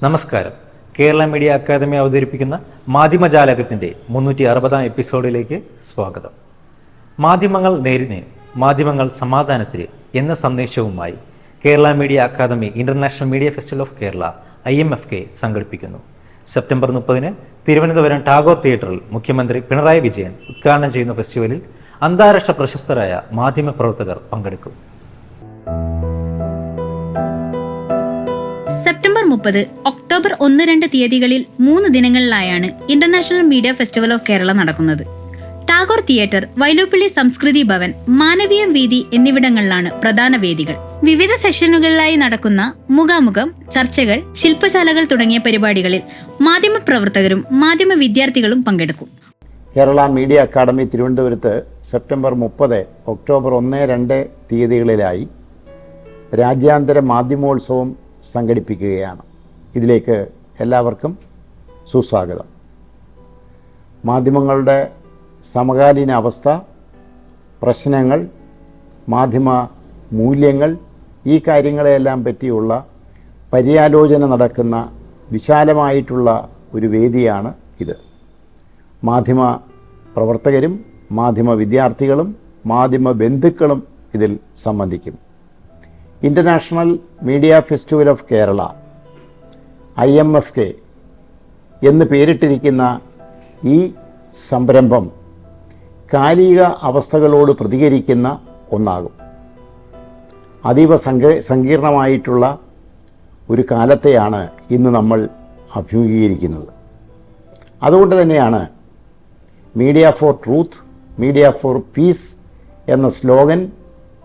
നമസ്കാരം. Kerala media academy അവതരിപ്പിക്കുന്ന മാധ്യമജാലകത്തിൻ്റെ 360 എപ്പിസോഡിലേക്ക് സ്വാഗതം. മാധ്യമങ്ങൾ നേരിന്, മാധ്യമങ്ങൾ സമാധാനത്തിന് എന്ന സന്ദേശവുമായി Kerala media academy international media festival of Kerala IMFK സംഘടിപ്പിക്കുന്നു. സെപ്റ്റംബർ 30 തിരുവനന്തപുരം ടാഗോർ തിയേറ്ററിൽ മുഖ്യമന്ത്രി പിണറായി വിജയൻ ഉദ്ഘാടനം ചെയ്യുന്ന ഫെസ്റ്റിവലിൽ അന്താരാഷ്ട്ര പ്രശസ്തരായ മാധ്യമപ്രവർത്തകർ പങ്കെടുക്കും. സെപ്റ്റംബർ 30, ഒക്ടോബർ 1-2 തീയതികളിൽ 3 ദിനങ്ങളിലായാണ് international media festival of Kerala നടക്കുന്നത്. ടാഗോർ തിയേറ്റർ, വൈലോപ്പിള്ളി സംസ്കൃതി ഭവൻ, മാനവീയം വീതി എന്നിവിടങ്ങളിലാണ് പ്രധാന വേദികൾ. വിവിധ സെഷനുകളിലായി നടക്കുന്ന മുഖാമുഖം, ചർച്ചകൾ, ശില്പശാലകൾ തുടങ്ങിയ പരിപാടികളിൽ മാധ്യമപ്രവർത്തകരും മാധ്യമ വിദ്യാർത്ഥികളും പങ്കെടുക്കും. കേരള മീഡിയ അക്കാദമി തിരുവനന്തപുരത്ത് സെപ്റ്റംബർ 30, ഒക്ടോബർ 1-2 തീയതികളിലായി രാജ്യാന്തര മാധ്യമോത്സവം സംഘടിപ്പിക്കുകയാണ്. ഇതിലേക്ക് എല്ലാവർക്കും സുസ്വാഗതം. മാധ്യമങ്ങളുടെ സമകാലീന അവസ്ഥ, പ്രശ്നങ്ങൾ, മാധ്യമ മൂല്യങ്ങൾ, ഈ കാര്യങ്ങളെല്ലാം പറ്റിയുള്ള പര്യാലോചന നടക്കുന്ന വിശാലമായിട്ടുള്ള ഒരു വേദിയാണ് ഇത്. മാധ്യമ പ്രവർത്തകരും മാധ്യമ വിദ്യാർത്ഥികളും മാധ്യമ ബന്ധുക്കളും ഇതിൽ സംബന്ധിക്കും. International media festival of Kerala IMFK എന്ന് പേരിട്ടിരിക്കുന്ന ഈ സംരംഭം കാലിക അവസ്ഥകളോട് പ്രതികരിക്കുന്ന ഒന്നാകും. അതീവ സങ്കീർണമായിട്ടുള്ള ഒരു കാലത്തെയാണ് ഇന്ന് നമ്മൾ അഭിമുഖീകരിക്കുന്നത്. അതുകൊണ്ട് തന്നെയാണ് media for truth, media for peace എന്ന സ്ലോഗൻ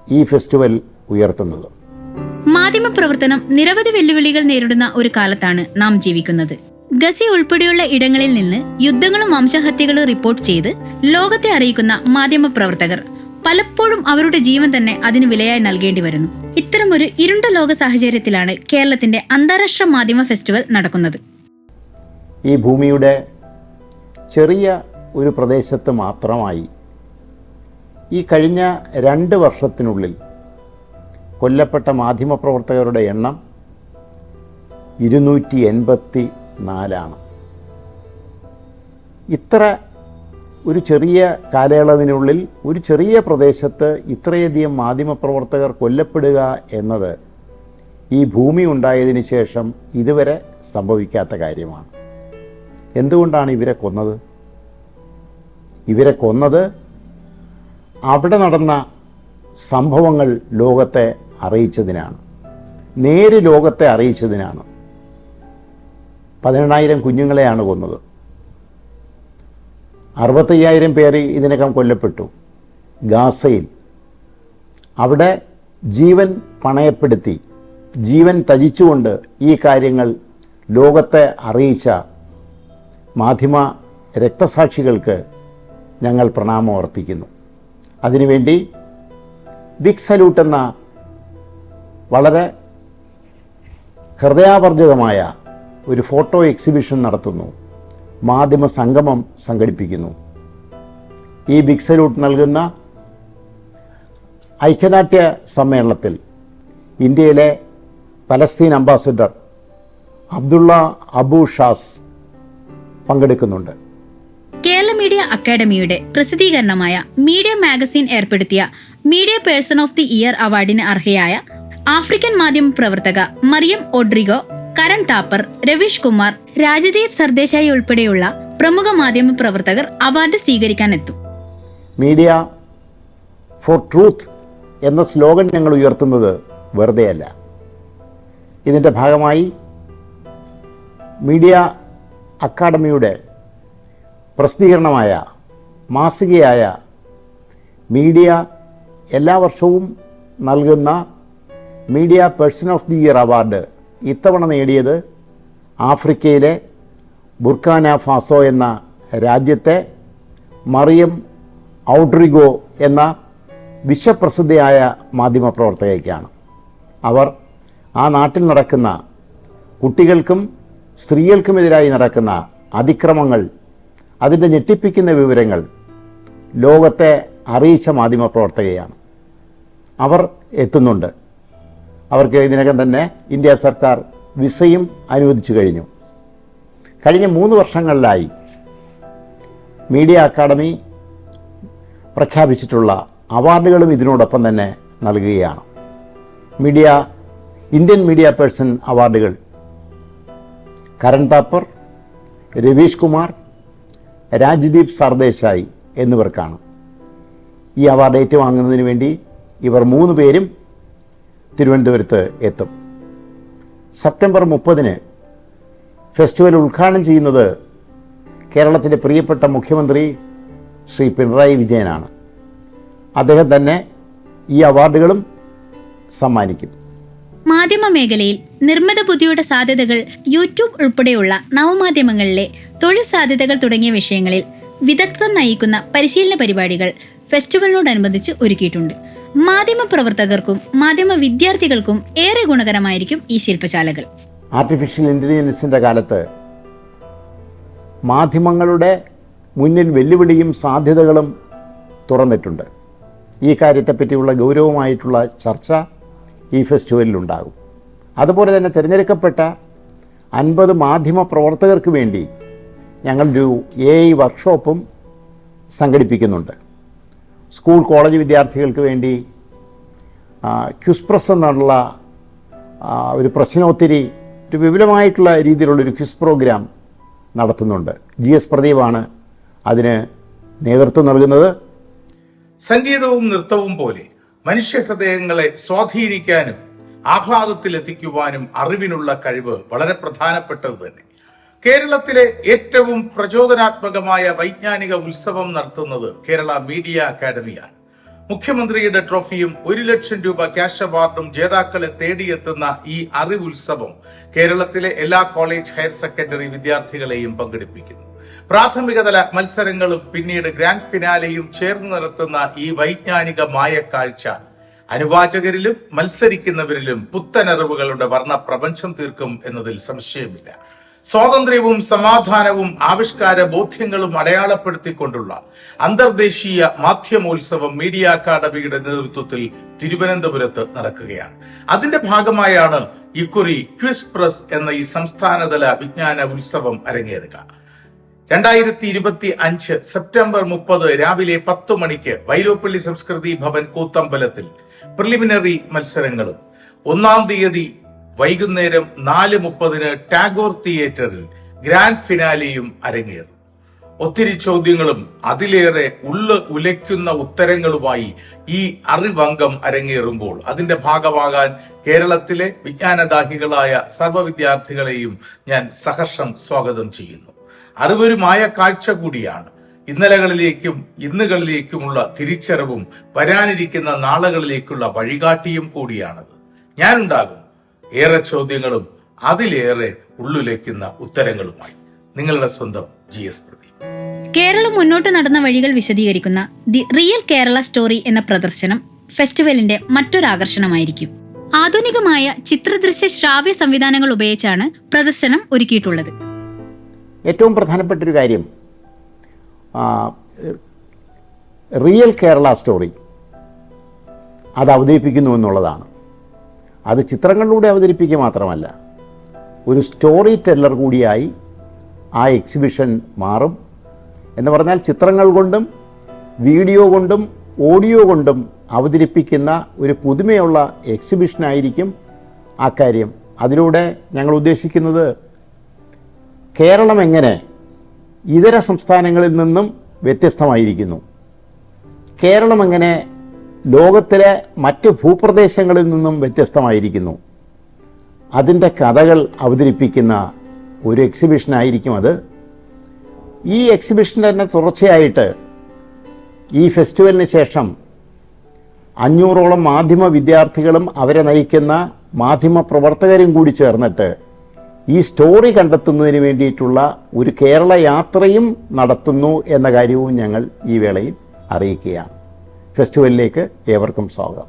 ഈ ഫെസ്റ്റിവൽ ഉയർത്തുന്നത്. മാധ്യമപ്രവർത്തനം നിരവധി വെല്ലുവിളികൾ നേരിടുന്ന ഒരു കാലത്താണ് നാം ജീവിക്കുന്നത്. ഗസി ഉൾപ്പെടെയുള്ള ഇടങ്ങളിൽ നിന്ന് യുദ്ധങ്ങളും വംശഹത്യകളും റിപ്പോർട്ട് ചെയ്ത് ലോകത്തെ അറിയിക്കുന്ന മാധ്യമപ്രവർത്തകർ പലപ്പോഴും അവരുടെ ജീവൻ തന്നെ അതിന് വിലയായി നൽകേണ്ടി വരുന്നു. ഇത്തരമൊരു ഇരുണ്ട ലോക സാഹചര്യത്തിലാണ് കേരളത്തിന്റെ അന്താരാഷ്ട്ര മാധ്യമ ഫെസ്റ്റിവൽ നടക്കുന്നത്. ഈ ഭൂമിയുടെ ചെറിയ ഒരു പ്രദേശത്ത് മാത്രമായി ഈ കഴിഞ്ഞ 2 വർഷത്തിനുള്ളിൽ കൊല്ലപ്പെട്ട മാധ്യമപ്രവർത്തകരുടെ എണ്ണം 284. ഇത്ര ഒരു ചെറിയ കാലയളവിനുള്ളിൽ ഒരു ചെറിയ പ്രദേശത്ത് ഇത്രയധികം മാധ്യമപ്രവർത്തകർ കൊല്ലപ്പെടുക എന്നത് ഈ ഭൂമി ഉണ്ടായതിനു ശേഷം ഇതുവരെ സംഭവിക്കാത്ത കാര്യമാണ്. എന്തുകൊണ്ടാണ് ഇവരെ കൊന്നത്? ഇവരെ കൊന്നത് അവിടെ നടന്ന സംഭവങ്ങൾ ലോകത്തെ അറിയിച്ചതിനാണ്, നേര് ലോകത്തെ അറിയിച്ചതിനാണ്. 18,000 കുഞ്ഞുങ്ങളെയാണ് കൊന്നത്. 65,000 പേര് ഇതിനകം കൊല്ലപ്പെട്ടു ഗാസയിൽ. അവിടെ ജീവൻ പണയപ്പെടുത്തി, ജീവൻ ത്യജിച്ചുകൊണ്ട് ഈ കാര്യങ്ങൾ ലോകത്തെ അറിയിച്ച മാധ്യമ രക്തസാക്ഷികൾക്ക് ഞങ്ങൾ പ്രണാമം അർപ്പിക്കുന്നു. അതിനുവേണ്ടി ബിഗ് സല്യൂട്ട് എന്ന വളരെ ഹൃദയാവർജകമായ ഒരു ഫോട്ടോ എക്സിബിഷൻ നടത്തുന്നു, മാധ്യമ സംഗമം സംഘടിപ്പിക്കുന്നു. ഈ ബിഗ് സല്യൂട്ട് നൽകുന്ന ഐക്യദാർഢ്യ സമ്മേളനത്തിൽ ഇന്ത്യയിലെ പലസ്തീൻ അംബാസിഡർ അബ്ദുള്ള അബു ഷാസ് പങ്കെടുക്കുന്നുണ്ട്. കേരള മീഡിയ അക്കാദമിയുടെ പ്രസിദ്ധീകരണമായ മീഡിയ മാഗസിൻ ഏർപ്പെടുത്തിയ media person of the year അവാർഡിന് അർഹയായ ആഫ്രിക്കൻ മാധ്യമ പ്രവർത്തക മറിയം ഒഡ്രിഗോ, കരൺ താപ്പർ, രവീഷ് കുമാർ, രാജദീപ് സർദേശായി ഉൾപ്പെടെയുള്ള പ്രമുഖ മാധ്യമ പ്രവർത്തകർ അവാർഡ് സ്വീകരിക്കാനെത്തും. മീഡിയ ഫോർ ട്രൂത്ത് എന്ന സ്ലോഗൻ ഞങ്ങൾ ഉയർത്തുന്നത് വെറുതെയല്ല. ഇതിൻ്റെ ഭാഗമായി മീഡിയ അക്കാദമിയുടെ പ്രസിദ്ധീകരണമായ മാസികയായ മീഡിയ എല്ലാ വർഷവും നൽകുന്ന media person of the year award ഇത്തവണ നേടിയത് ആഫ്രിക്കയിലെ ബുർക്കിന ഫാസോ എന്ന രാജ്യത്തെ മറിയം ഔഡ്രിഗോ എന്ന വിശ്വപ്രസിദ്ധയായ മാധ്യമപ്രവർത്തകയ്ക്കാണ്. അവർ ആ നാട്ടിൽ നടക്കുന്ന കുട്ടികൾക്കും സ്ത്രീകൾക്കുമെതിരായി നടക്കുന്ന അതിക്രമങ്ങൾ, അതിൻ്റെ ഞെട്ടിപ്പിക്കുന്ന വിവരങ്ങൾ ലോകത്തെ അറിയിച്ച മാധ്യമപ്രവർത്തകയാണ്. അവർ എത്തുന്നുണ്ട്. അവർക്ക് ഇതിനകം തന്നെ ഇന്ത്യ സർക്കാർ വിസയും അനുവദിച്ചു കഴിഞ്ഞു. കഴിഞ്ഞ 3 വർഷങ്ങളിലായി മീഡിയ അക്കാദമി പ്രഖ്യാപിച്ചിട്ടുള്ള അവാർഡുകളും ഇതിനോടൊപ്പം തന്നെ നൽകുകയാണ്. ഇന്ത്യൻ മീഡിയ പേഴ്സൺ അവാർഡുകൾ കരൺ താപ്പർ, രവീഷ് കുമാർ, രാജ്ദീപ് സർദേശായി എന്നിവർക്കാണ്. ഈ അവാർഡ് ഏറ്റുവാങ്ങുന്നതിന് വേണ്ടി ഇവർ 3 പേരും തിരുവനന്തപുരത്ത് എത്തും. സെപ്റ്റംബർ 30 ഫെസ്റ്റിവൽ ഉദ്ഘാടനം ചെയ്യുന്നത് കേരളത്തിൻ്റെ പ്രിയപ്പെട്ട മുഖ്യമന്ത്രി ശ്രീ പിണറായി വിജയനാണ്. അദ്ദേഹം തന്നെ ഈ അവാർഡുകളും സമ്മാനിക്കും. മാധ്യമ മേഖലയിൽ നിർമ്മിത ബുദ്ധിയുടെ സാധ്യതകൾ, യൂട്യൂബ് ഉൾപ്പെടെയുള്ള നവമാധ്യമങ്ങളിലെ തൊഴിൽ സാധ്യതകൾ തുടങ്ങിയ വിഷയങ്ങളിൽ വിദഗ്ധർ നയിക്കുന്ന പരിശീലന പരിപാടികൾ ഫെസ്റ്റിവലിനോടനുബന്ധിച്ച് ഒരുക്കിയിട്ടുണ്ട്. മാധ്യമ പ്രവർത്തകർക്കും മാധ്യമ വിദ്യാർത്ഥികൾക്കും ഏറെ ഗുണകരമായിരിക്കും ഈ ശില്പശാലകൾ. ആർട്ടിഫിഷ്യൽ ഇൻ്റലിജൻസിൻ്റെ കാലത്ത് മാധ്യമങ്ങളുടെ മുന്നിൽ വെല്ലുവിളിയും സാധ്യതകളും തുറന്നിട്ടുണ്ട്. ഈ കാര്യത്തെപ്പറ്റിയുള്ള ഗൗരവമായിട്ടുള്ള ചർച്ച ഈ ഫെസ്റ്റിവലിലുണ്ടാകും. അതുപോലെ തന്നെ തിരഞ്ഞെടുക്കപ്പെട്ട 50 മാധ്യമ പ്രവർത്തകർക്ക് വേണ്ടി ഞങ്ങളൊരു AI വർക്ക്ഷോപ്പും സംഘടിപ്പിക്കുന്നുണ്ട്. സ്കൂൾ കോളേജ് വിദ്യാർത്ഥികൾക്ക് വേണ്ടി ക്വിസ് പ്രസ് എന്നുള്ള ഒരു പ്രശ്നോത്തരി, ഒരു വിപുലമായിട്ടുള്ള രീതിയിലുള്ളൊരു ക്വിസ് പ്രോഗ്രാം നടത്തുന്നുണ്ട്. GS പ്രദീപാണ് അതിന് നേതൃത്വം നൽകുന്നത്. സംഗീതവും നൃത്തവും പോലെ മനുഷ്യഹൃദയങ്ങളെ സ്വാധീനിക്കാനും ആഹ്ലാദത്തിലെത്തിക്കുവാനും അറിവിനുള്ള കഴിവ് വളരെ പ്രധാനപ്പെട്ടത് തന്നെ. കേരളത്തിലെ ഏറ്റവും പ്രചോദനാത്മകമായ വൈജ്ഞാനിക ഉത്സവം നടത്തുന്നത് കേരള മീഡിയ അക്കാദമിയാണ്. മുഖ്യമന്ത്രിയുടെ ട്രോഫിയും 1 ലക്ഷം രൂപ ക്യാഷ് അവാർഡും ജേതാക്കളെ തേടിയെത്തുന്ന ഈ അറിവുത്സവം കേരളത്തിലെ എല്ലാ കോളേജ്, ഹയർ സെക്കൻഡറി വിദ്യാർത്ഥികളെയും പങ്കെടുപ്പിക്കുന്നു. പ്രാഥമികതല മത്സരങ്ങളും പിന്നീട് ഗ്രാൻഡ് ഫിനാലെയും ചേർന്ന് നടത്തുന്ന ഈ വൈജ്ഞാനിക മായക്കാഴ്ച അനുവാചകരിലും മത്സരിക്കുന്നവരിലും പുത്തനറിവുകളുടെ വർണ്ണ പ്രപഞ്ചം തീർക്കും എന്നതിൽ സംശയമില്ല. സ്വാതന്ത്ര്യവും സമാധാനവും ആവിഷ്കാര ബോധ്യങ്ങളും അടയാളപ്പെടുത്തിക്കൊണ്ടുള്ള അന്തർദേശീയ മാധ്യമോത്സവം മീഡിയ അക്കാദമിയുടെ നേതൃത്വത്തിൽ തിരുവനന്തപുരത്ത് നടക്കുകയാണ്. അതിന്റെ ഭാഗമായാണ് ഇക്കുറി ക്വിസ് പ്രസ് എന്ന ഈ സംസ്ഥാനതല വിജ്ഞാന ഉത്സവം അരങ്ങേറുക. 2025 സെപ്റ്റംബർ 30 രാവിലെ 10 മണിക്ക് വൈലോപ്പിള്ളി സംസ്കൃതി ഭവൻ കൂത്തമ്പലത്തിൽ പ്രിലിമിനറി മത്സരങ്ങളും 1-ാം തീയതി വൈകുന്നേരം 4:30 ടാഗോർ തിയേറ്ററിൽ ഗ്രാൻഡ് ഫിനാലെയും അരങ്ങേറും. ഒത്തിരി ചോദ്യങ്ങളും അതിലേറെ ഉലയ്ക്കുന്ന ഉത്തരങ്ങളുമായി ഈ അറിവംഗം അരങ്ങേറുമ്പോൾ അതിന്റെ ഭാഗമാകാൻ കേരളത്തിലെ വിജ്ഞാനദാഹികളായ സർവ്വ വിദ്യാർത്ഥികളെയും ഞാൻ സഹർഷം സ്വാഗതം ചെയ്യുന്നു. അറിവൊരു മായ കാഴ്ച കൂടിയാണ്. ഇന്നലകളിലേക്കും ഇന്നുകളിലേക്കുമുള്ള തിരിച്ചറിവും വരാനിരിക്കുന്ന നാളുകളിലേക്കുള്ള വഴികാട്ടിയും കൂടിയാണത്. ഞാനുണ്ടാകും ഏറെ ചോദ്യങ്ങളും അതിലേറെ ഉള്ളുലയ്ക്കുന്ന ഉത്തരങ്ങളുമായി. നിങ്ങളുടെ സ്വന്തം GS പ്രദീപ്. കേരളം മുന്നോട്ട് നടന്ന വഴികൾ വിശദീകരിക്കുന്ന ദി റിയൽ കേരള സ്റ്റോറി എന്ന പ്രദർശനം ഫെസ്റ്റിവലിന്റെ മറ്റൊരാകർഷണമായിരിക്കും. ആധുനികമായ ചിത്രദൃശ്യ ശ്രാവ്യ സംവിധാനങ്ങൾ ഉപയോഗിച്ചാണ് പ്രദർശനം ഒരുക്കിയിട്ടുള്ളത്. ഏറ്റവും പ്രധാനപ്പെട്ടൊരു കാര്യം റിയൽ കേരള സ്റ്റോറി അത് അവതരിപ്പിക്കുന്നു എന്നുള്ളതാണ്. അത് ചിത്രങ്ങളിലൂടെ അവതരിപ്പിക്കുക മാത്രമല്ല, ഒരു സ്റ്റോറി ടെല്ലർ കൂടിയായി ആ എക്സിബിഷൻ മാറും. എന്ന് പറഞ്ഞാൽ ചിത്രങ്ങൾ കൊണ്ടും വീഡിയോ കൊണ്ടും ഓഡിയോ കൊണ്ടും അവതരിപ്പിക്കുന്ന ഒരു പുതുമയുള്ള എക്സിബിഷനായിരിക്കും ആ കാര്യം. അതിലൂടെ ഞങ്ങൾ ഉദ്ദേശിക്കുന്നത് കേരളം എങ്ങനെ ഇതര സംസ്ഥാനങ്ങളിൽ നിന്നും വ്യത്യസ്തമായിരിക്കുന്നു, കേരളം എങ്ങനെ ലോകത്തിലെ മറ്റ് ഭൂപ്രദേശങ്ങളിൽ നിന്നും വ്യത്യസ്തമായിരിക്കുന്നു, അതിൻ്റെ കഥകൾ അവതരിപ്പിക്കുന്ന ഒരു എക്സിബിഷനായിരിക്കും അത്. ഈ എക്സിബിഷൻ തന്നെ തുടർച്ചയായിട്ട് ഈ ഫെസ്റ്റിവലിന് ശേഷം 500ഓളം മാധ്യമ വിദ്യാർത്ഥികളും അവരെ നയിക്കുന്ന മാധ്യമ പ്രവർത്തകരും കൂടി ചേർന്നിട്ട് ഈ സ്റ്റോറി കണ്ടെത്തുന്നതിന് വേണ്ടിയിട്ടുള്ള ഒരു കേരള യാത്രയും നടത്തുന്നു എന്ന കാര്യവും ഞങ്ങൾ ഈ വേളയിൽ അറിയിക്കുകയാണ്. ഫെസ്റ്റിവലിലേക്ക് ഏവർക്കും സ്വാഗതം.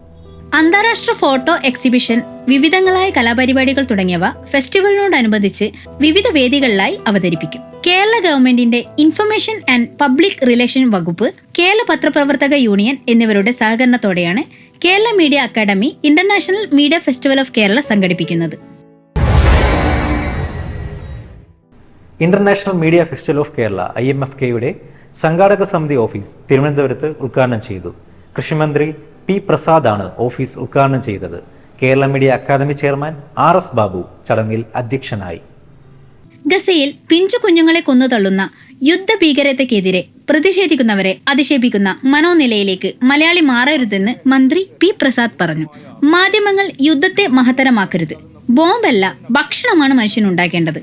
അന്താരാഷ്ട്ര ഫോട്ടോ എക്സിബിഷൻ, വിവിധങ്ങളായ കലാപരിപാടികൾ തുടങ്ങിയവ ഫെസ്റ്റിവലിനോടനുബന്ധിച്ച് വിവിധ വേദികളിലായി അവതരിപ്പിക്കും. കേരള ഗവൺമെന്റിന്റെ ഇൻഫർമേഷൻ ആൻഡ് പബ്ലിക് റിലേഷൻ വകുപ്പ്, കേരള പത്രപ്രവർത്തക യൂണിയൻ എന്നിവരുടെ സഹകരണത്തോടെയാണ് Kerala media academy international media festival of Kerala സംഘടിപ്പിക്കുന്നത്. International media festival of Kerala IMFKയുടെ സംഘാടക സമിതി ഓഫീസ് തിരുവനന്തപുരത്ത് ഉദ്ഘാടനം ചെയ്തു. കൃഷിമന്ത്രി പി പ്രസാദാണ് ഓഫീസ് ഉദ്ഘാടനം ചെയ്തത്. Kerala media Academy chairman RS Babu ചടങ്ങിൽ അധ്യക്ഷനായി. ഗസയിൽ പിഞ്ചു കുഞ്ഞുങ്ങളെ കൊന്നുതള്ളുന്ന യുദ്ധഭീകരതയ്ക്കെതിരെ പ്രതിഷേധിക്കുന്നവരെ അധിക്ഷേപിക്കുന്ന മനോനിലയിലേക്ക് മലയാളി മാറരുതെന്ന് മന്ത്രി പി പ്രസാദ് പറഞ്ഞു. മാധ്യമങ്ങൾ യുദ്ധത്തെ മഹത്തരമാക്കരുത്. ബോംബല്ല, ഭക്ഷണമാണ് മനുഷ്യനുണ്ടാക്കേണ്ടത്.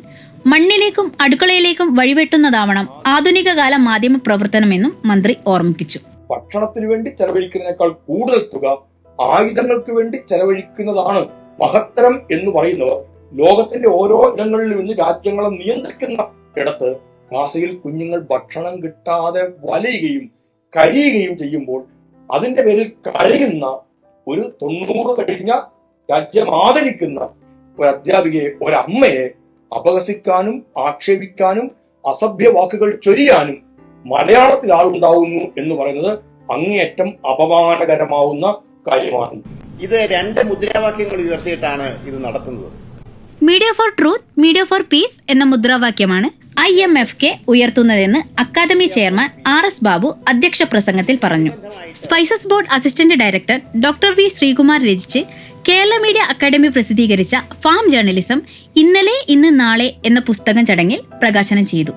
മണ്ണിലേക്കും അടുക്കളയിലേക്കും വഴിവെട്ടുന്നതാവണം ആധുനിക കാല മാധ്യമ പ്രവർത്തനമെന്നും മന്ത്രി ഓർമ്മിപ്പിച്ചു. ഭക്ഷണത്തിന് വേണ്ടി ചെലവഴിക്കുന്നതിനേക്കാൾ കൂടുതൽ തുക ആയുധങ്ങൾക്ക് വേണ്ടി ചെലവഴിക്കുന്നതാണ് മഹത്തരം എന്ന് പറയുന്നവർ ലോകത്തിന്റെ ഓരോ ഇടങ്ങളിലും ഇന്ന് രാജ്യങ്ങളെ നിയന്ത്രിക്കുന്ന ഇടത്ത് ഗാസയിൽ കുഞ്ഞുങ്ങൾ ഭക്ഷണം കിട്ടാതെ വലയുകയും കരിയുകയും ചെയ്യുമ്പോൾ അതിന്റെ പേരിൽ കരയുന്ന ഒരു 90 കഴിഞ്ഞ രാജ്യം ആദരിക്കുന്ന ഒരു അധ്യാപികയെ, ഒരമ്മയെ അപഹസിക്കാനും ആക്ഷേപിക്കാനും അസഭ്യ വാക്കുകൾ ചൊരിയാനും മലയാളത്തിൽ ആളുണ്ടാവുന്നു എന്ന് പറയുന്നത് അങ്ങേയറ്റം അപമാനകരമാവുന്ന കാര്യമാണ്. ഇത് 2 മുദ്രാവാക്യങ്ങൾ ഉയർത്തിയിട്ടാണ് ഇത് നടത്തുന്നത്. Media for truth, media for peace എന്ന മുദ്രാവാക്യമാണ് IMFK ഉയർത്തുന്നതെന്ന് അക്കാദമി ചെയർമാൻ RS ബാബു അധ്യക്ഷ പ്രസംഗത്തിൽ പറഞ്ഞു. Spices board assistant director doctor V Sreekumar രചിച്ച് കേരള മീഡിയ അക്കാദമി പ്രസിദ്ധീകരിച്ച ഫാം ജേർണലിസം ഇന്നലെ ഇന്ന് നാളെ എന്ന പുസ്തകം ചടങ്ങിൽ പ്രകാശനം ചെയ്തു.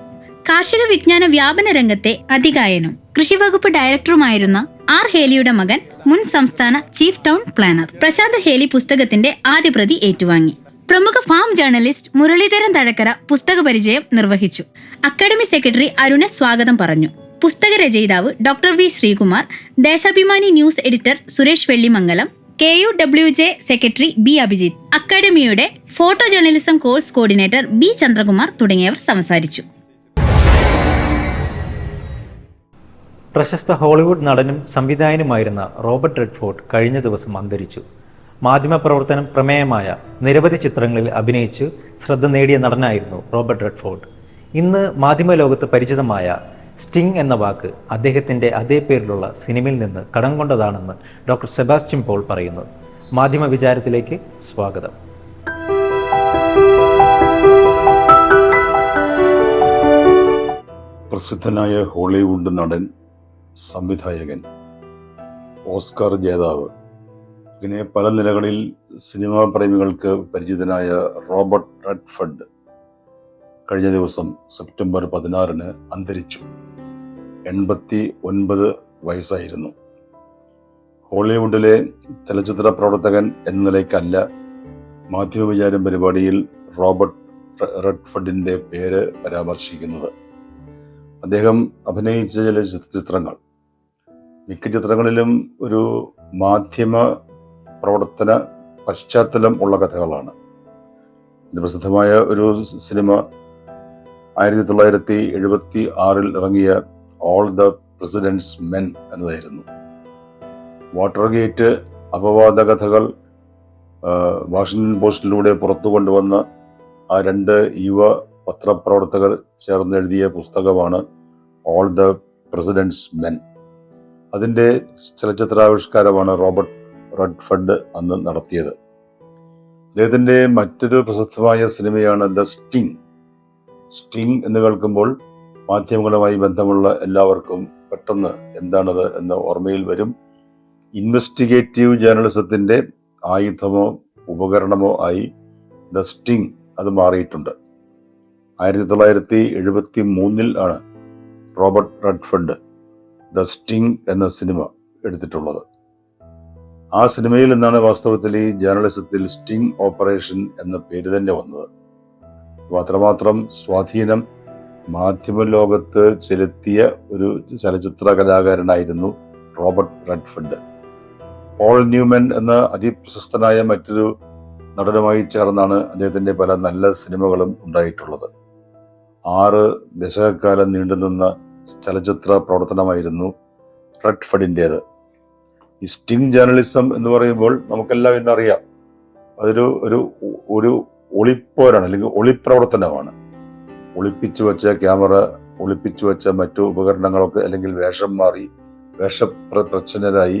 കാർഷിക വിജ്ഞാന വ്യാപന രംഗത്തെ അധികായനും കൃഷിവകുപ്പ് ഡയറക്ടറുമായിരുന്ന R ഹേലിയുടെ മകൻ മുൻ സംസ്ഥാന chief town planner Prashanth Hely പുസ്തകത്തിന്റെ ആദ്യ പ്രതി ഏറ്റുവാങ്ങി. പ്രമുഖ ഫാം ജേർണലിസ്റ്റ് മുരളീധരൻ തഴക്കര പുസ്തക പരിചയം നിർവഹിച്ചു. അക്കാദമി സെക്രട്ടറി അരുണ് സ്വാഗതം പറഞ്ഞു. പുസ്തക രചയിതാവ് doctor V Sreekumar, Deshabhimani news editor Suresh Vellimangalam, KUWJ secretary B Abhijith, അക്കാദമിയുടെ photo journalism course coordinator B Chandrakumar തുടങ്ങിയവർ സംസാരിച്ചു. പ്രശസ്ത ഹോളിവുഡ് നടനും സംവിധായകനുമായിരുന്ന റോബർട്ട് റെഡ്ഫോർഡ് കഴിഞ്ഞ ദിവസം അന്തരിച്ചു. മാധ്യമപ്രവർത്തനം പ്രമേയമായ നിരവധി ചിത്രങ്ങളിൽ അഭിനയിച്ച് ശ്രദ്ധ നേടിയ നടനായിരുന്നു റോബർട്ട് റെഡ്ഫോർഡ്. ഇന്ന് മാധ്യമലോകത്ത് പരിചിതമായ സ്റ്റിംഗ് എന്ന വാക്ക് അദ്ദേഹത്തിൻ്റെ അതേ പേരിലുള്ള സിനിമയിൽ നിന്ന് കടം കൊണ്ടതാണെന്ന് ഡോക്ടർ സെബാസ്റ്റ്യൻ പോൾ പറയുന്നു. മാധ്യമ വിചാരത്തിലേക്ക് സ്വാഗതം. പ്രസിദ്ധനായ ഹോളിവുഡ് നടൻ, സംവിധായകൻ, ഓസ്കാർ ജേതാവ്, ഇങ്ങനെ പല നിലകളിൽ സിനിമാ പ്രേമികൾക്ക് പരിചിതനായ റോബർട്ട് റെഡ്ഫോർഡ് കഴിഞ്ഞ ദിവസം സെപ്റ്റംബർ 16 അന്തരിച്ചു. 89 വയസ്സായിരുന്നു. ഹോളിവുഡിലെ ചലച്ചിത്ര പ്രവർത്തകൻ എന്ന നിലയ്ക്കല്ല മാധ്യമവിചാരം പരിപാടിയിൽ റോബർട്ട് റെഡ്ഫോർഡിന്റെ പേര് പരാമർശിക്കുന്നത്. അദ്ദേഹം അഭിനയിച്ച ചില ചിത്രങ്ങൾ, മിക്ക ചിത്രങ്ങളിലും ഒരു മാധ്യമ പ്രവർത്തന പശ്ചാത്തലം ഉള്ള കഥകളാണ്. പ്രസിദ്ധമായ ഒരു സിനിമ 1976 ഇറങ്ങിയ ഓൾ ദ പ്രസിഡന്റ്സ് മെൻ എന്നതായിരുന്നു. വാട്ടർഗേറ്റ് അപവാദ കഥകൾ വാഷിംഗ്ടൺ പോസ്റ്റിലൂടെ പുറത്തു കൊണ്ടുവന്ന ആ 2 യുവ പത്രപ്രവർത്തകർ ചേർന്ന് എഴുതിയ പുസ്തകമാണ് ഓൾ ദ പ്രസിഡന്റ്സ് മെൻ. അതിൻ്റെ ചലച്ചിത്രാവിഷ്കാരമാണ് റോബർട്ട് റെഡ്ഫോർഡ് അന്ന് നടത്തിയത്. അദ്ദേഹത്തിൻ്റെ മറ്റൊരു പ്രസിദ്ധമായ സിനിമയാണ് ദ സ്റ്റിംഗ്. സ്റ്റിംഗ് എന്ന് കേൾക്കുമ്പോൾ മാധ്യമങ്ങളുമായി ബന്ധമുള്ള എല്ലാവർക്കും പെട്ടെന്ന് എന്താണത് എന്ന് ഓർമ്മയിൽ വരും. ഇൻവെസ്റ്റിഗേറ്റീവ് ജേർണലിസത്തിൻ്റെ ആയുധമോ ഉപകരണമോ ആയി ദ സ്റ്റിംഗ് അത് മാറിയിട്ടുണ്ട്. 1973 ആണ് റോബർട്ട് റെഡ്ഫോർഡ് ദ സ്റ്റിംഗ് എന്ന സിനിമ എടുത്തിട്ടുള്ളത്. ആ സിനിമയിൽ നിന്നാണ് വാസ്തവത്തിൽ ഈ ജേർണലിസത്തിൽ സ്റ്റിംഗ് ഓപ്പറേഷൻ എന്ന പേര് തന്നെ വന്നത്. അത്രമാത്രം സ്വാധീനം മാധ്യമ ലോകത്ത് ചെലുത്തിയ ഒരു ചലച്ചിത്ര കലാകാരനായിരുന്നു റോബർട്ട് റെഡ്ഫോർഡ്. പോൾ ന്യൂമൻ എന്ന അതിപ്രശസ്തനായ മറ്റൊരു നടനുമായി ചേർന്നാണ് അദ്ദേഹത്തിന്റെ പല നല്ല സിനിമകളും ഉണ്ടായിട്ടുള്ളത്. 6 ദശകക്കാലം നീണ്ടുനിന്ന ചലച്ചിത്ര പ്രവർത്തനമായിരുന്നു റെഡ്ഫോർഡിൻ്റേത്. ഈ സ്റ്റിംഗ് ജേർണലിസം എന്ന് പറയുമ്പോൾ നമുക്കെല്ലാം ഇന്നറിയാം, അതൊരു ഒരു ഒരു ഒളിപ്പോരാണ്, അല്ലെങ്കിൽ ഒളിപ്രവർത്തനമാണ്. ഒളിപ്പിച്ചു വെച്ച ക്യാമറ, ഒളിപ്പിച്ചു വെച്ച മറ്റു ഉപകരണങ്ങളൊക്കെ, അല്ലെങ്കിൽ വേഷം മാറി വേഷപ്രച്ഛന്നരായി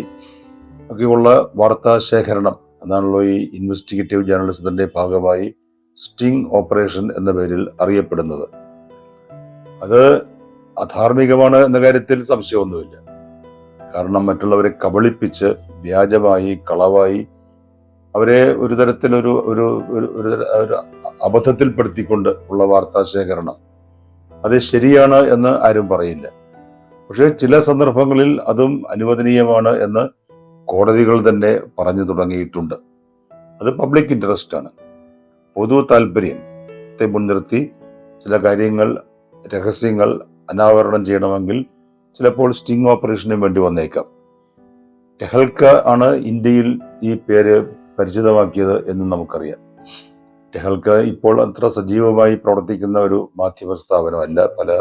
ഒക്കെയുള്ള വാർത്താ ശേഖരണം. അതാണല്ലോ ഈ ഇൻവെസ്റ്റിഗേറ്റീവ് ജേർണലിസത്തിന്റെ ഭാഗമായി സ്റ്റിംഗ് ഓപ്പറേഷൻ എന്ന പേരിൽ അറിയപ്പെടുന്നത്. അത് അധാർമികമാണ് എന്ന കാര്യത്തിൽ സംശയമൊന്നുമില്ല. കാരണം മറ്റുള്ളവരെ കബളിപ്പിച്ച് വ്യാജമായി കളവായി അവരെ ഒരു തരത്തിലൊരു ഒരു ഒരു ഒരു അബദ്ധത്തിൽപ്പെടുത്തിക്കൊണ്ട് ഉള്ള വാർത്താശേഖരണം അത് ശരിയാണ് എന്ന് ആരും പറയില്ല. പക്ഷെ ചില സന്ദർഭങ്ങളിൽ അതും അനുവദനീയമാണ് എന്ന് കോടതികൾ തന്നെ പറഞ്ഞു തുടങ്ങിയിട്ടുണ്ട്. അത് പബ്ലിക് ഇൻട്രസ്റ്റ് ആണ്. പൊതു താല്പര്യത്തെ മുൻനിർത്തി ചില കാര്യങ്ങൾ, രഹസ്യങ്ങൾ അനാവരണം ചെയ്യണമെങ്കിൽ ചിലപ്പോൾ സ്റ്റിംഗ് ഓപ്പറേഷന് വേണ്ടി വന്നേക്കാം. ടെഹൽക്ക ആണ് ഇന്ത്യയിൽ ഈ പേര് പരിചിതമാക്കിയത് എന്ന് നമുക്കറിയാം. ടെഹൽക്ക ഇപ്പോൾ അത്ര സജീവമായി പ്രവർത്തിക്കുന്ന ഒരു മാധ്യമ സ്ഥാപനമല്ല. പല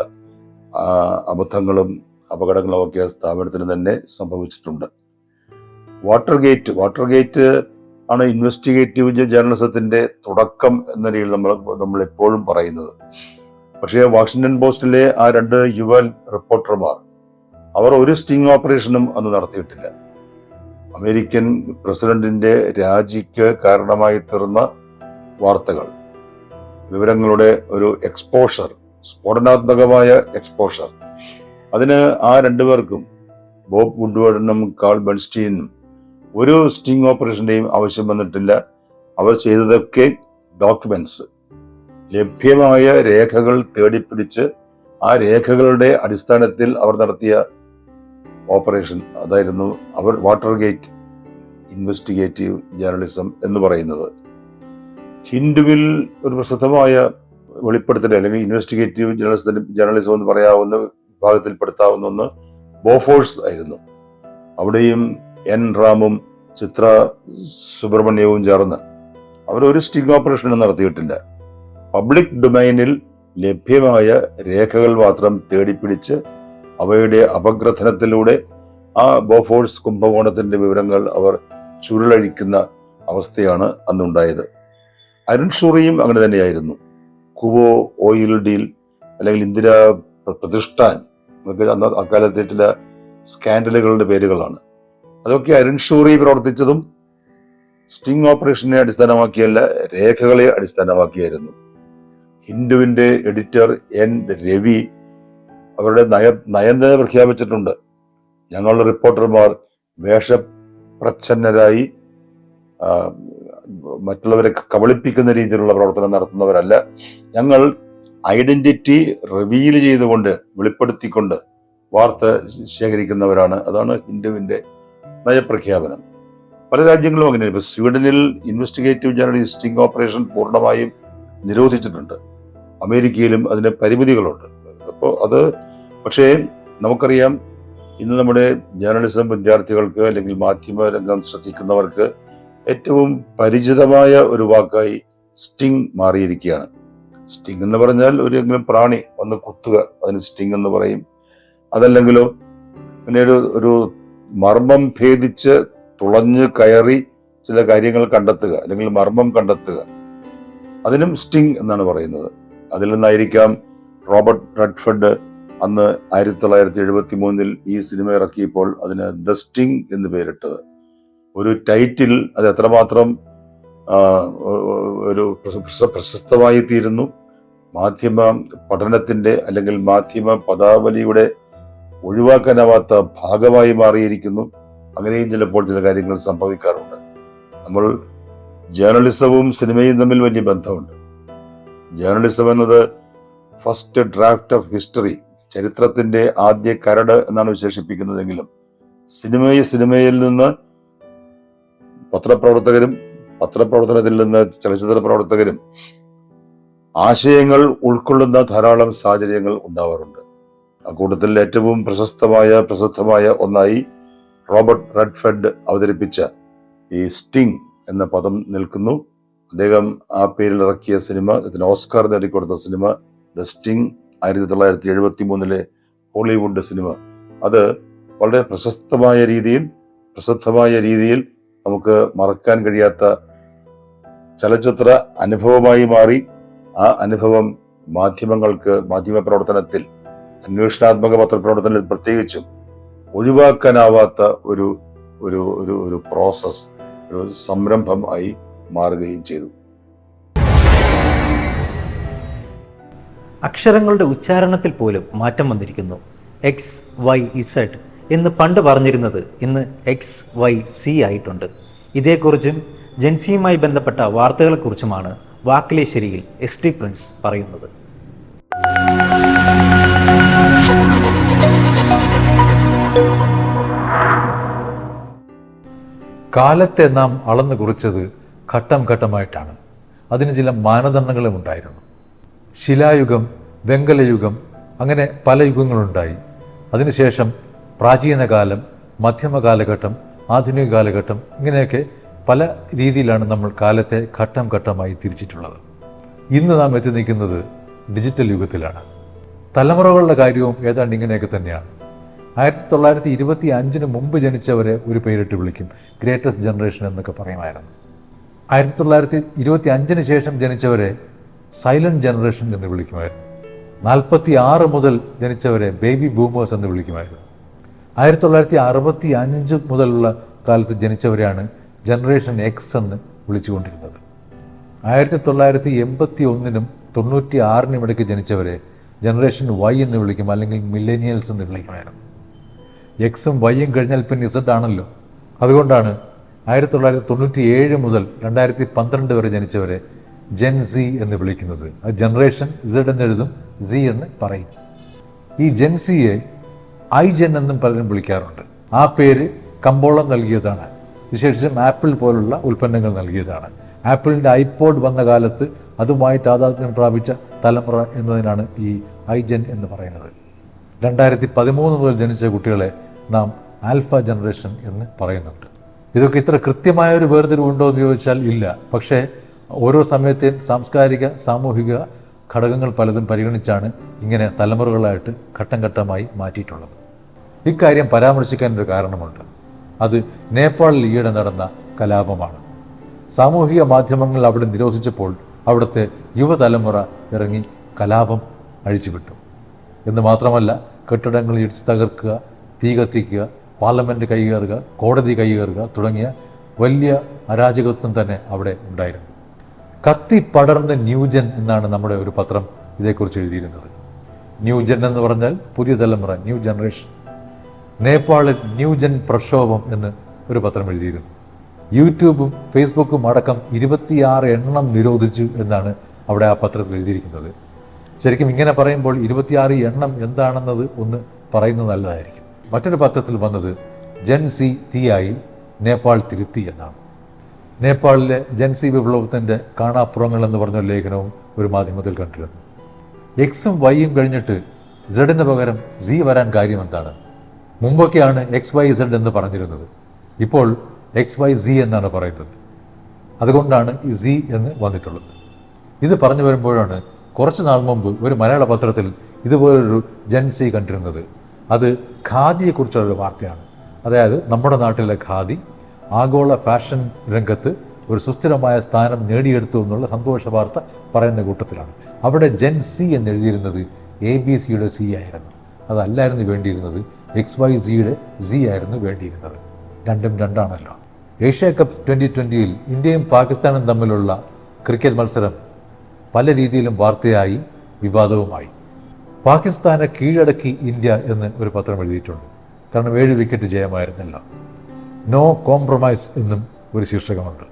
അബദ്ധങ്ങളും അപകടങ്ങളും ഒക്കെ സ്ഥാപനത്തിന് തന്നെ സംഭവിച്ചിട്ടുണ്ട്. വാട്ടർഗേറ്റ് ആണ് ഇൻവെസ്റ്റിഗേറ്റീവ് ജേർണലിസത്തിന്റെ തുടക്കം എന്ന രീതിയിൽ നമ്മൾ എപ്പോഴും പറയുന്നത്. പക്ഷേ വാഷിംഗ്ടൺ പോസ്റ്റിലെ ആ 2 യുവ റിപ്പോർട്ടർമാർ അവർ ഒരു സ്റ്റിംഗ് ഓപ്പറേഷനും അന്ന് നടത്തിയിട്ടില്ല. അമേരിക്കൻ പ്രസിഡന്റിന്റെ രാജിക്ക് കാരണമായി തീർന്ന വാർത്തകൾ, വിവരങ്ങളുടെ ഒരു എക്സ്പോഷർ, സ്ഫോടനാത്മകമായ എക്സ്പോഷർ, അതിന് ആ 2 പേർക്കും, ബോബ് വുഡ്വേർഡിനും കാൾ ബെൺസ്റ്റീനും, ഒരു സ്റ്റിംഗ് ഓപ്പറേഷന്റെയും ആവശ്യം വന്നിട്ടില്ല. അവർ ചെയ്തതൊക്കെ ഡോക്യുമെന്റ്സ്, ലഭ്യമായ രേഖകൾ തേടിപ്പിടിച്ച് ആ രേഖകളുടെ അടിസ്ഥാനത്തിൽ അവർ നടത്തിയ ഓപ്പറേഷൻ അതായിരുന്നു അവർ വാട്ടർഗേറ്റ് ഇൻവെസ്റ്റിഗേറ്റീവ് ജേർണലിസം എന്ന് പറയുന്നത്. ഹിന്ദുവിൽ ഒരു പ്രസിദ്ധമായ വെളിപ്പെടുത്തൽ അല്ലെങ്കിൽ ഇൻവെസ്റ്റിഗേറ്റീവ് ജേർണലിസം എന്ന് പറയാവുന്ന വിഭാഗത്തിൽപ്പെടുത്താവുന്ന ഒന്ന് ബോഫോഴ്സ് ആയിരുന്നു. അവിടെയും എൻ റാമും ചിത്ര സുബ്രഹ്മണ്യവും ചേർന്ന് അവരൊരു സ്റ്റിംഗ് ഓപ്പറേഷനും നടത്തിയിട്ടില്ല. പബ്ലിക് ഡൊമൈനിൽ ലഭ്യമായ രേഖകൾ മാത്രം തേടിപ്പിടിച്ച് അവയുടെ അപഗ്രഥനത്തിലൂടെ ആ ബോഫോഴ്സ് കുംഭകോണത്തിന്റെ വിവരങ്ങൾ അവർ ചുരുളഴിക്കുന്ന അവസ്ഥയാണ് അന്നുണ്ടായത്. അരുൺ ഷൂറിയും അങ്ങനെ തന്നെയായിരുന്നു. കുവോ ഓയിൽ ഡീൽ അല്ലെങ്കിൽ ഇന്ദിര പ്രതിഷ്ഠാൻ എന്നൊക്കെ അന്ന് അക്കാലത്തെ ചില സ്കാൻഡലുകളുടെ പേരുകളാണ്. അതൊക്കെ അരുൺ ഷൂറി പ്രവർത്തിച്ചതും സ്റ്റിംഗ് ഓപ്പറേഷനെ അടിസ്ഥാനമാക്കിയല്ല, രേഖകളെ അടിസ്ഥാനമാക്കിയായിരുന്നു. ഹിന്ദുവിന്റെ എഡിറ്റർ എൻ രവി അവരുടെ നയം തന്നെ പ്രഖ്യാപിച്ചിട്ടുണ്ട്. ഞങ്ങളുടെ റിപ്പോർട്ടർമാർ വേഷപ്രച്ഛന്നരായി മറ്റുള്ളവരെ കബളിപ്പിക്കുന്ന രീതിയിലുള്ള പ്രവർത്തനം നടത്തുന്നവരല്ല. ഞങ്ങൾ ഐഡന്റിറ്റി റിവീൽ ചെയ്തുകൊണ്ട്, വെളിപ്പെടുത്തിക്കൊണ്ട് വാർത്ത ശേഖരിക്കുന്നവരാണ്. അതാണ് ഹിന്ദുവിന്റെ നയപ്രഖ്യാപനം. പല രാജ്യങ്ങളും അങ്ങനെയാണ്. ഇപ്പൊ സ്വീഡനിൽ ഇൻവെസ്റ്റിഗേറ്റീവ് ജേർണലിസ്റ്റിംഗ് ഓപ്പറേഷൻ പൂർണ്ണമായും നിരോധിച്ചിട്ടുണ്ട്. അമേരിക്കയിലും അതിന് പരിമിതികളുണ്ട്. അപ്പോൾ അത് പക്ഷേ നമുക്കറിയാം, ഇന്ന് നമ്മുടെ ജേർണലിസം വിദ്യാർത്ഥികൾക്ക് അല്ലെങ്കിൽ മാധ്യമ രംഗം ശ്രദ്ധിക്കുന്നവർക്ക് ഏറ്റവും പരിചിതമായ ഒരു വാക്കായി സ്റ്റിംഗ് മാറിയിരിക്കുകയാണ്. സ്റ്റിംഗ് എന്ന് പറഞ്ഞാൽ ഒരു പ്രാണി വന്ന് കുത്തുക, അതിന് സ്റ്റിംഗ് എന്ന് പറയും. അതല്ലെങ്കിലോ പിന്നെ ഒരു മർമ്മം ഭേദിച്ച് തുളഞ്ഞ് കയറി ചില കാര്യങ്ങൾ കണ്ടെത്തുക അല്ലെങ്കിൽ മർമ്മം കണ്ടെത്തുക, അതിനും സ്റ്റിംഗ് എന്നാണ് പറയുന്നത്. അതിൽ നിന്നായിരിക്കാം റോബർട്ട് റെഡ്ഫോർഡ് അന്ന് 1973 ഈ സിനിമ ഇറക്കിയപ്പോൾ അതിന് ദ സ്റ്റിംഗ് എന്ന് പേരിട്ടത്. ഒരു ടൈറ്റിൽ അത് എത്രമാത്രം ഒരു പ്രശസ്തമായി തീരുന്നു, മാധ്യമ പഠനത്തിന്റെ അല്ലെങ്കിൽ മാധ്യമ പദാവലിയുടെ ഒഴിവാക്കാനാവാത്ത ഭാഗമായി മാറിയിരിക്കുന്നു. അങ്ങനെയും ചിലപ്പോൾ ചില കാര്യങ്ങൾ സംഭവിക്കാറുണ്ട്. നമ്മൾ ജേർണലിസവും സിനിമയും തമ്മിൽ വലിയ ബന്ധമുണ്ട്. ജേർണലിസം എന്നത് ഫസ്റ്റ് ഡ്രാഫ്റ്റ് ഓഫ് ഹിസ്റ്ററി, ചരിത്രത്തിന്റെ ആദ്യ കരട് എന്നാണ് വിശേഷിപ്പിക്കുന്നതെങ്കിലും സിനിമയിൽ നിന്ന് പത്രപ്രവർത്തകരും പത്രപ്രവർത്തനത്തിൽ നിന്ന് ചലച്ചിത്ര പ്രവർത്തകരും ആശയങ്ങൾ ഉൾക്കൊള്ളുന്ന ധാരാളം സാഹചര്യങ്ങൾ ഉണ്ടാവാറുണ്ട്. അക്കൂട്ടത്തിൽ ഏറ്റവും പ്രസിദ്ധമായ ഒന്നായി റോബർട്ട് റെഡ്ഫോർഡ് അവതരിപ്പിച്ച ഈ സ്റ്റിംഗ് എന്ന പദം നിൽക്കുന്നു. അദ്ദേഹം ആ പേരിൽ ഇറക്കിയ സിനിമ, അതിന് ഓസ്കാർ നേടിക്കൊടുത്ത സിനിമ ദ സ്റ്റിംഗ്, 1973 ഹോളിവുഡ് സിനിമ, അത് വളരെ പ്രശസ്തമായ രീതിയിൽ നമുക്ക് മറക്കാൻ കഴിയാത്ത ചലച്ചിത്ര അനുഭവമായി മാറി. ആ അനുഭവം മാധ്യമ പ്രവർത്തനത്തിൽ, അന്വേഷണാത്മക പത്രപ്രവർത്തനത്തിൽ പ്രത്യേകിച്ചും ഒഴിവാക്കാനാവാത്ത ഒരു ഒരു ഒരു ഒരു പ്രോസസ്, ഒരു സംരംഭം ആയി മാറുകയും ചെയ്തു. അക്ഷരങ്ങളുടെ ഉച്ചാരണത്തിൽ പോലും മാറ്റം വന്നിരിക്കുന്നു. XYZ എന്ന് പണ്ട് പറഞ്ഞിരുന്നത് ഇന്ന് XYC ആയിട്ടുണ്ട്. ഇതേക്കുറിച്ചും ജൻസിയുമായി ബന്ധപ്പെട്ട വാർത്തകളെക്കുറിച്ചുമാണ് വാക്കിലെ ശരിയിൽ ST പ്രിൻസ് പറയുന്നത്. കാലത്തെ നാം അളന്നു കുറിച്ചത് ഘട്ടം ഘട്ടമായിട്ടാണ്. അതിന് ചില മാനദണ്ഡങ്ങളും ഉണ്ടായിരുന്നു. ശിലായുഗം, വെങ്കലയുഗം, അങ്ങനെ പല യുഗങ്ങളുണ്ടായി. അതിനുശേഷം പ്രാചീന കാലം, മധ്യമ കാലഘട്ടം, ആധുനിക കാലഘട്ടം, ഇങ്ങനെയൊക്കെ പല രീതിയിലാണ് നമ്മൾ കാലത്തെ ഘട്ടം ഘട്ടമായി തിരിച്ചിട്ടുള്ളത്. ഇന്ന് നാം എത്തി നിൽക്കുന്നത് ഡിജിറ്റൽ യുഗത്തിലാണ്. തലമുറകളുടെ കാര്യവും ഏതാണ്ട് ഇങ്ങനെയൊക്കെ തന്നെയാണ്. 1925 മുമ്പ് ജനിച്ചവരെ ഒരു പേരിട്ട് വിളിക്കും, ഗ്രേറ്റസ്റ്റ് ജനറേഷൻ എന്നൊക്കെ പറയുമായിരുന്നു. 1925 ശേഷം ജനിച്ചവരെ സൈലന്റ് ജനറേഷൻ എന്ന് വിളിക്കുമായിരുന്നു. 46 മുതൽ ജനിച്ചവരെ ബേബി ബൂമേഴ്സ് എന്ന് വിളിക്കുമായിരുന്നു. 1965 മുതലുള്ള കാലത്ത് ജനിച്ചവരെയാണ് ജനറേഷൻ എക്സ് എന്ന് വിളിച്ചുകൊണ്ടിരുന്നത്. 1981 96 ഇടയ്ക്ക് ജനിച്ചവരെ ജനറേഷൻ വൈ എന്ന് വിളിക്കും, അല്ലെങ്കിൽ മില്ലേനിയൽസ് എന്ന് വിളിക്കുമായിരുന്നു. എക്സും വൈയും കഴിഞ്ഞാൽ പിന്നെ ഇസഡ് ആണല്ലോ. അതുകൊണ്ടാണ് 1997 മുതൽ 2012 വരെ ജനിച്ചവരെ ജെൻ സി എന്ന് വിളിക്കുന്നത്. അത് ജനറേഷൻ ഇസഡ് എന്നെഴുതും, സി എന്ന് പറയും. ഈ ജെൻ സിയെ ഐജെൻ എന്നും പലരും വിളിക്കാറുണ്ട്. ആ പേര് കമ്പോളം നൽകിയതാണ്, വിശേഷിച്ചും ആപ്പിൾ പോലുള്ള ഉൽപ്പന്നങ്ങൾ നൽകിയതാണ്. ആപ്പിളിൻ്റെ ഐപോഡ് വന്ന കാലത്ത് അതുമായി താതാത്മ്യം പ്രാപിച്ച തലമുറ എന്നതിനാണ് ഈ ഐജെൻ എന്ന് പറയുന്നത്. 2013 മുതൽ ജനിച്ച കുട്ടികളെ നാം ആൽഫ ജനറേഷൻ എന്ന് പറയുന്നുണ്ട്. ഇതൊക്കെ ഇത്ര കൃത്യമായൊരു വേർതിരിവുണ്ടോ എന്ന് ചോദിച്ചാൽ ഇല്ല. പക്ഷേ ഓരോ സമയത്തെയും സാംസ്കാരിക സാമൂഹിക ഘടകങ്ങൾ പലതും പരിഗണിച്ചാണ് ഇങ്ങനെ തലമുറകളായിട്ട് ഘട്ടം ഘട്ടമായി മാറ്റിയിട്ടുള്ളത്. ഇക്കാര്യം പരാമർശിക്കാനൊരു കാരണമുണ്ട്. അത് നേപ്പാളിൽ ഈയിടെ നടന്ന കലാപമാണ്. സാമൂഹിക മാധ്യമങ്ങൾ അവിടെ നിരോധിച്ചപ്പോൾ അവിടുത്തെ യുവതലമുറ ഇറങ്ങി കലാപം അഴിച്ചുവിട്ടു. എന്ന് മാത്രമല്ല, കെട്ടിടങ്ങൾ ഇടിച്ച് തകർക്കുക, തീ കത്തിക്കുക, പാർലമെൻറ്റ് കൈകയറുക, കോടതി കൈകയറുക തുടങ്ങിയ വലിയ അരാജകത്വം തന്നെ അവിടെ ഉണ്ടായിരുന്നു. കത്തി പടർന്ന് ന്യൂജൻ എന്നാണ് നമ്മുടെ ഒരു പത്രം ഇതേക്കുറിച്ച് എഴുതിയിരുന്നത്. ന്യൂജൻ എന്ന് പറഞ്ഞാൽ പുതിയ തലമുറ, ന്യൂ ജനറേഷൻ. നേപ്പാളിൽ ന്യൂജൻ പ്രക്ഷോഭം എന്ന് ഒരു പത്രം എഴുതിയിരുന്നു. യൂട്യൂബും ഫേസ്ബുക്കും അടക്കം 26 എണ്ണം നിരോധിച്ചു എന്നാണ് അവിടെ ആ പത്രത്തിൽ എഴുതിയിരിക്കുന്നത്. ശരിക്കും ഇങ്ങനെ പറയുമ്പോൾ 26 എണ്ണം എന്താണെന്നത് ഒന്ന് പറയുന്നത് നല്ലതായിരിക്കും. മറ്റൊരു പത്രത്തിൽ വന്നത് ജൻസി തീയായി നേപ്പാൾ തിരുത്തി എന്നാണ്. നേപ്പാളിലെ ജൻസി വിപ്ലവത്തിൻ്റെ കാണാപ്പുറങ്ങൾ എന്ന് പറഞ്ഞ ലേഖനവും ഒരു മാധ്യമത്തിൽ കണ്ടിരുന്നു. എക്സും വൈയും കഴിഞ്ഞിട്ട് സെഡിന് പകരം സി വരാൻ കാര്യം എന്താണ്? മുമ്പൊക്കെയാണ് XYZ എന്ന് പറഞ്ഞിരുന്നത്. ഇപ്പോൾ XYZ എന്നാണ് പറയുന്നത്. അതുകൊണ്ടാണ് ഈ സി എന്ന് വന്നിട്ടുള്ളത്. ഇത് പറഞ്ഞു വരുമ്പോഴാണ് കുറച്ച് നാൾ മുമ്പ് ഒരു മലയാള പത്രത്തിൽ ഇതുപോലൊരു ജൻസി കണ്ടിരുന്നത്. അത് ഖാദിയെക്കുറിച്ചുള്ളൊരു വാർത്തയാണ്. അതായത് നമ്മുടെ നാട്ടിലെ ഖാദി ആഗോള ഫാഷൻ രംഗത്ത് ഒരു സുസ്ഥിരമായ സ്ഥാനം നേടിയെടുത്തു എന്നുള്ള സന്തോഷ വാർത്ത പറയുന്ന കൂട്ടത്തിലാണ്. അവിടെ ജെൻ സി എന്ന് എഴുതിയിരുന്നത് ABCയുടെ സി ആയിരുന്നു. അതല്ലായിരുന്നു വേണ്ടിയിരുന്നത്, XYZയുടെ സി ആയിരുന്നു വേണ്ടിയിരുന്നത്. രണ്ടും രണ്ടാണല്ലോ. ഏഷ്യ കപ്പ് 2020 ഇന്ത്യയും പാകിസ്ഥാനും തമ്മിലുള്ള ക്രിക്കറ്റ് മത്സരം പല രീതിയിലും വാർത്തയായി, വിവാദവുമായി. പാകിസ്ഥാനെ കീഴടക്കി ഇന്ത്യ എന്ന് ഒരു പത്രം എഴുതിയിട്ടുണ്ട്. കാരണം 7 വിക്കറ്റ് ജയമായിരുന്നല്ലോ. നോ കോംപ്രമൈസ് എന്നും ഒരു ശീർഷകമുണ്ട്.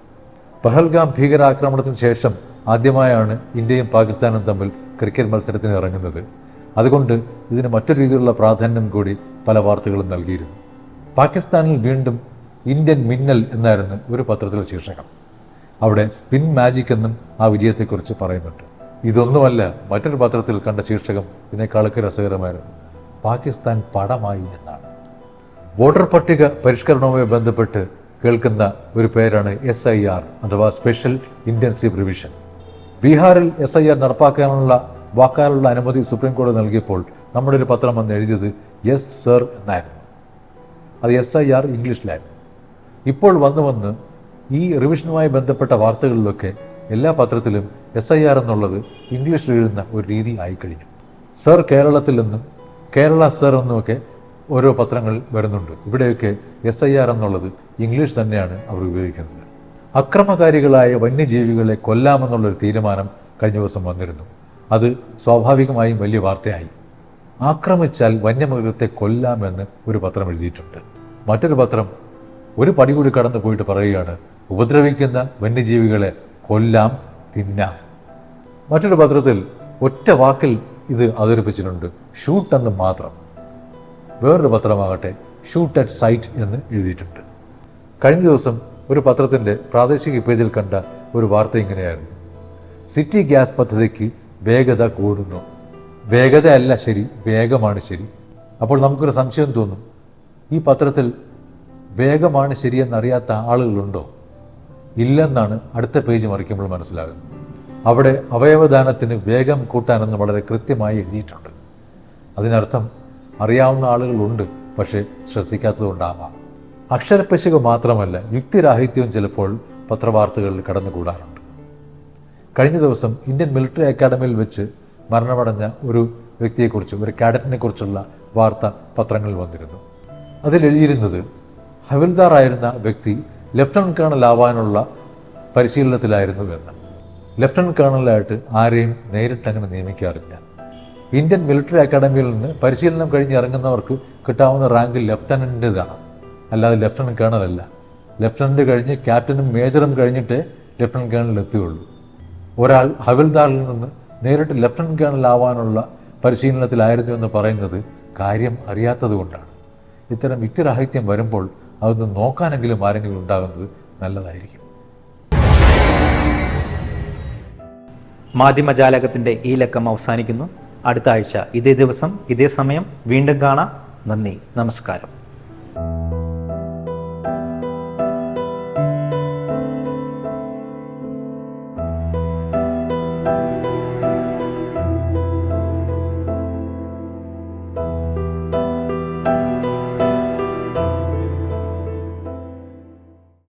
പഹൽഗാം ഭീകരാക്രമണത്തിന് ശേഷം ആദ്യമായാണ് ഇന്ത്യയും പാകിസ്ഥാനും തമ്മിൽ ക്രിക്കറ്റ് മത്സരത്തിന് ഇറങ്ങുന്നത്. അതുകൊണ്ട് ഇതിന് മറ്റൊരു രീതിയിലുള്ള പ്രാധാന്യം കൂടി പല വാർത്തകളും നൽകിയിരുന്നു. പാകിസ്ഥാനിൽ വീണ്ടും ഇന്ത്യൻ മിന്നൽ എന്നായിരുന്നു ഒരു പത്രത്തിലെ ശീർഷകം. അവിടെ സ്പിൻ മാജിക് എന്നും ആ വിജയത്തെക്കുറിച്ച് പറയുന്നുണ്ട്. ഇതൊന്നുമല്ല, മറ്റൊരു പത്രത്തിൽ കണ്ട ശീർഷകം ഇതിനേക്കാളൊക്കെ രസകരമായിരുന്നു. പാകിസ്ഥാൻ പടമായി എന്നാണ്. വോട്ടർ പട്ടിക പരിഷ്കരണവുമായി ബന്ധപ്പെട്ട് കേൾക്കുന്ന ഒരു പേരാണ് SIR അഥവാ സ്പെഷ്യൽ ഇൻറ്റൻസീവ് റിവിഷൻ. ബീഹാറിൽ SIR നടപ്പാക്കാനുള്ള വാക്കാലുള്ള അനുമതി സുപ്രീം കോടതി നൽകിയപ്പോൾ നമ്മുടെ ഒരു പത്രം വന്ന് എഴുതിയത് യെസ് സർ എന്നായിരുന്നു. അത് SIR ഇംഗ്ലീഷിലായിരുന്നു. ഇപ്പോൾ വന്ന് ഈ റിവിഷനുമായി ബന്ധപ്പെട്ട വാർത്തകളിലൊക്കെ എല്ലാ പത്രത്തിലും SIR എന്നുള്ളത് ഇംഗ്ലീഷിൽ എഴുതുന്ന ഒരു രീതി ആയിക്കഴിഞ്ഞു. സർ കേരളത്തിൽ നിന്നും കേരള സർ എന്നുമൊക്കെ ഓരോ പത്രങ്ങളിൽ വരുന്നുണ്ട്. ഇവിടെയൊക്കെ SIR എന്നുള്ളത് ഇംഗ്ലീഷ് തന്നെയാണ് അവർ ഉപയോഗിക്കുന്നത്. അക്രമകാരികളായ വന്യജീവികളെ കൊല്ലാമെന്നുള്ളൊരു തീരുമാനം കഴിഞ്ഞ ദിവസം വന്നിരുന്നു. അത് സ്വാഭാവികമായും വലിയ വാർത്തയായി. ആക്രമിച്ചാൽ വന്യമൃഗത്തെ കൊല്ലാമെന്ന് ഒരു പത്രം എഴുതിയിട്ടുണ്ട്. മറ്റൊരു പത്രം ഒരു പടി കൂടി കടന്നു പോയിട്ട് പറയുകയാണ്, ഉപദ്രവിക്കുന്ന വന്യജീവികളെ കൊല്ലാം, തിന്നാം. മറ്റൊരു പത്രത്തിൽ ഒറ്റ വാക്കിൽ ഇത് അവതരിപ്പിച്ചിട്ടുണ്ട്, ഷൂട്ട് എന്ന് മാത്രം. വേറൊരു പത്രമാകട്ടെ ഷൂട്ട് അറ്റ് സൈറ്റ് എന്ന് എഴുതിയിട്ടുണ്ട്. കഴിഞ്ഞ ദിവസം ഒരു പത്രത്തിൻ്റെ പ്രാദേശിക പേജിൽ കണ്ട ഒരു വാർത്ത ഇങ്ങനെയായിരുന്നു, സിറ്റി ഗ്യാസ് പദ്ധതിക്ക് വേഗത കൂടുന്നു. വേഗതയല്ല ശരി, വേഗമാണ് ശരി. അപ്പോൾ നമുക്കൊരു സംശയം തോന്നും, ഈ പത്രത്തിൽ വേഗമാണ് ശരിയെന്നറിയാത്ത ആളുകളുണ്ടോ? ഇല്ലെന്നാണ് അടുത്ത പേജ് മറിക്കുമ്പോൾ മനസ്സിലാകുന്നത്. അവിടെ അവയവദാനത്തിന് വേഗം കൂട്ടാനെന്ന് വളരെ കൃത്യമായി എഴുതിയിട്ടുണ്ട്. അതിനർത്ഥം അറിയാവുന്ന ആളുകളുണ്ട്, പക്ഷേ ശ്രദ്ധിക്കാത്തതുകൊണ്ടാവാം. അക്ഷരപ്പിശക് മാത്രമല്ല, യുക്തിരാഹിത്യവും ചിലപ്പോൾ പത്രവാർത്തകളിൽ കടന്നുകൂടാറുണ്ട്. കഴിഞ്ഞ ദിവസം ഇന്ത്യൻ മിലിറ്ററി അക്കാഡമിയിൽ വെച്ച് മരണമടഞ്ഞ ഒരു വ്യക്തിയെക്കുറിച്ച്, ഒരു കാഡറ്റിനെ കുറിച്ചുള്ള വാർത്ത പത്രങ്ങളിൽ വന്നിരുന്നു. അതിലെഴുതിയിരുന്നത് ഹവിൽദാറായിരുന്ന വ്യക്തി ലെഫ്റ്റനന്റ് കേണൽ ആവാനുള്ള പരിശീലനത്തിലായിരുന്നു എന്ന്. ലെഫ്റ്റനന്റ് കേണലായിട്ട് ആരെയും നേരിട്ടങ്ങനെ നിയമിക്കാറില്ല. ഇന്ത്യൻ മിലിറ്ററി അക്കാഡമിയിൽ നിന്ന് പരിശീലനം കഴിഞ്ഞ് ഇറങ്ങുന്നവർക്ക് കിട്ടാവുന്ന റാങ്ക് ലെഫ്റ്റനൻ്റെതാണ്, അല്ലാതെ ലെഫ്റ്റനന്റ് കേണലല്ല. ലെഫ്റ്റനന്റ് കഴിഞ്ഞ് ക്യാപ്റ്റനും മേജറും കഴിഞ്ഞിട്ടേ ലെഫ്റ്റനന്റ് കേണലിൽ എത്തുകയുള്ളൂ. ഒരാൾ ഹവിൽദാറിൽ നിന്ന് നേരിട്ട് ലെഫ്റ്റനന്റ് കേണൽ ആവാനുള്ള പരിശീലനത്തിലായിരുന്നു എന്ന് പറയുന്നത് കാര്യം അറിയാത്തത് കൊണ്ടാണ്. ഇത്തരം യുക്തിരാഹിത്യം വരുമ്പോൾ അതൊന്ന് നോക്കാനെങ്കിലും ആരെങ്കിലും ഉണ്ടാകുന്നത് നല്ലതായിരിക്കും. മാധ്യമജാലകത്തിൻ്റെ ഈ ലക്കം അവസാനിക്കുന്നു. അടുത്ത ആഴ്ച ഇതേ ദിവസം ഇതേ സമയം വീണ്ടും കാണാം. നന്ദി, നമസ്കാരം.